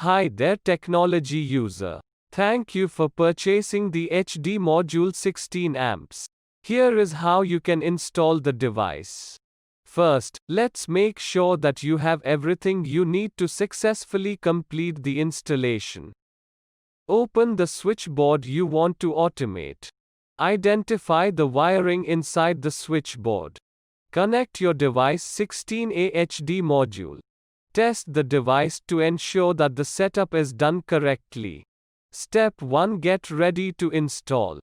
Hi there technology user. Thank you for purchasing the HD module 16 amps. Here is how you can install the device. First, let's make sure that you have everything you need to successfully complete the installation. Open the switchboard you want to automate. Identify the wiring inside the switchboard. Connect your device 16A HD module. Test the device to ensure that the setup is done correctly. Step 1. Get ready to install.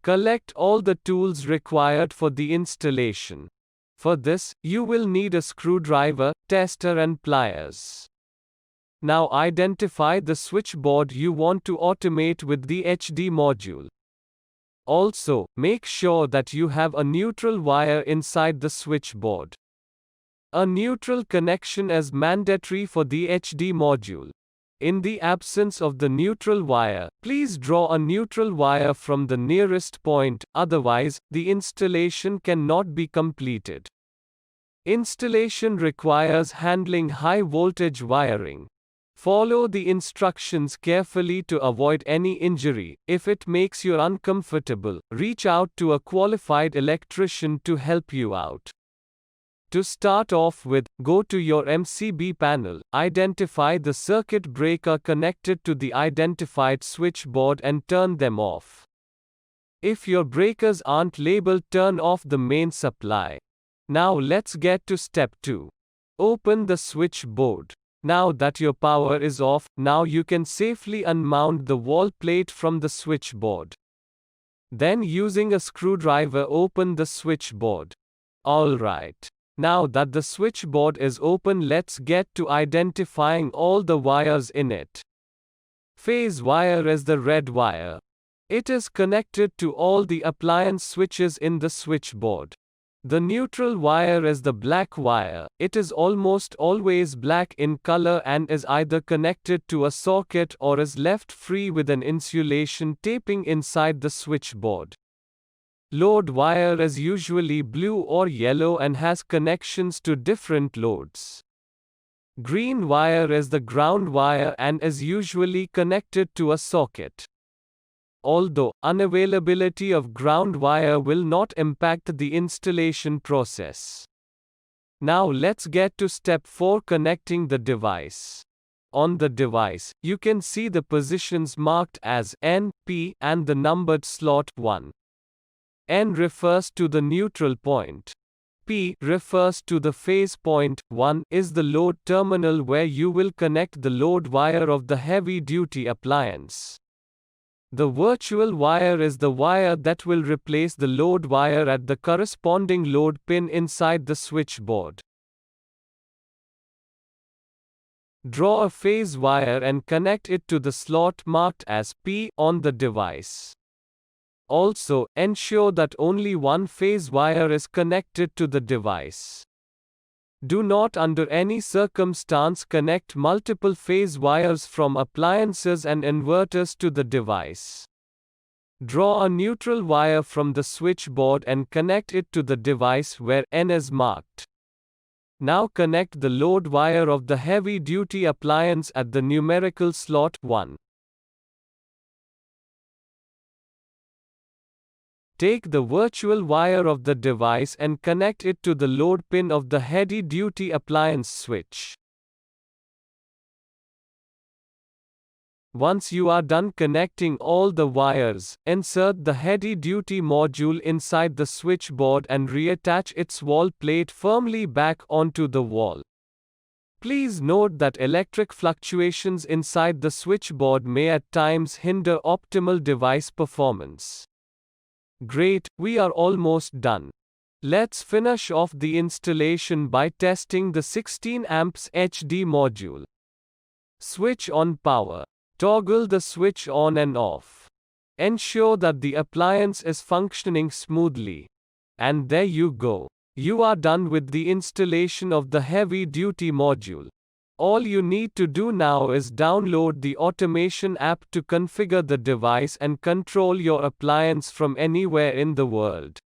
Collect all the tools required for the installation. For this, you will need a screwdriver, tester and pliers. Now identify the switchboard you want to automate with the HD module. Also, make sure that you have a neutral wire inside the switchboard. A neutral connection is mandatory for the HD module. In the absence of the neutral wire, please draw a neutral wire from the nearest point, otherwise, the installation cannot be completed. Installation requires handling high voltage wiring. Follow the instructions carefully to avoid any injury. If it makes you uncomfortable, reach out to a qualified electrician to help you out. To start off with, go to your MCB panel, identify the circuit breaker connected to the identified switchboard and turn them off. If your breakers aren't labeled, turn off the main supply. Now let's get to step 2. Open the switchboard. Now that your power is off, now you can safely unmount the wall plate from the switchboard. Then using a screwdriver open the switchboard. Alright. Now that the switchboard is open, let's get to identifying all the wires in it. Phase wire is the red wire. It is connected to all the appliance switches in the switchboard. The neutral wire is the black wire. It is almost always black in color and is either connected to a socket or is left free with an insulation taping inside the switchboard. Load wire is usually blue or yellow and has connections to different loads. Green wire is the ground wire and is usually connected to a socket. Although, unavailability of ground wire will not impact the installation process. Now let's get to step 4, connecting the device. On the device, you can see the positions marked as N, P, and the numbered slot 1. N refers to the neutral point. P refers to the phase point. 1 is the load terminal where you will connect the load wire of the heavy-duty appliance. The virtual wire is the wire that will replace the load wire at the corresponding load pin inside the switchboard. Draw a phase wire and connect it to the slot marked as P on the device. Also, ensure that only one phase wire is connected to the device. Do not under any circumstance connect multiple phase wires from appliances and inverters to the device. Draw a neutral wire from the switchboard and connect it to the device where N is marked. Now connect the load wire of the heavy-duty appliance at the numerical slot 1. Take the virtual wire of the device and connect it to the load pin of the heavy-duty appliance switch. Once you are done connecting all the wires, insert the heavy-duty module inside the switchboard and reattach its wall plate firmly back onto the wall. Please note that electric fluctuations inside the switchboard may at times hinder optimal device performance. Great, we are almost done. Let's finish off the installation by testing the 16 amps HD module. Switch on power. Toggle the switch on and off. Ensure that the appliance is functioning smoothly. And there you go. You are done with the installation of the heavy-duty module. All you need to do now is download the automation app to configure the device and control your appliance from anywhere in the world.